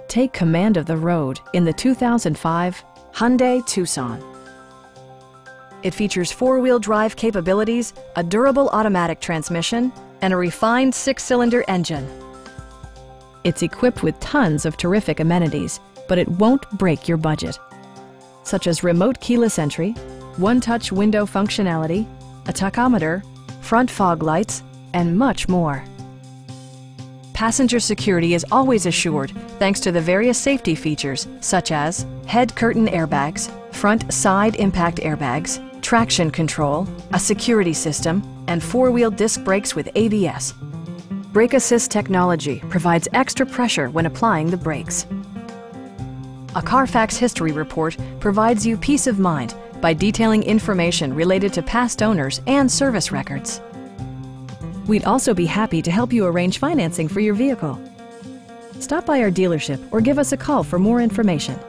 Take command of the road in the 2005 Hyundai Tucson. It features four-wheel drive capabilities, a durable automatic transmission, and a refined six-cylinder engine. It's equipped with tons of terrific amenities, but it won't break your budget, such as remote keyless entry, one-touch window functionality, a tachometer, front fog lights, and much more. Passenger security is always assured thanks to the various safety features such as head curtain airbags, front side impact airbags, traction control, a security system, and four-wheel disc brakes with ABS. Brake Assist technology provides extra pressure when applying the brakes. A Carfax history report provides you peace of mind by detailing information related to past owners and service records. We'd also be happy to help you arrange financing for your vehicle. Stop by our dealership or give us a call for more information.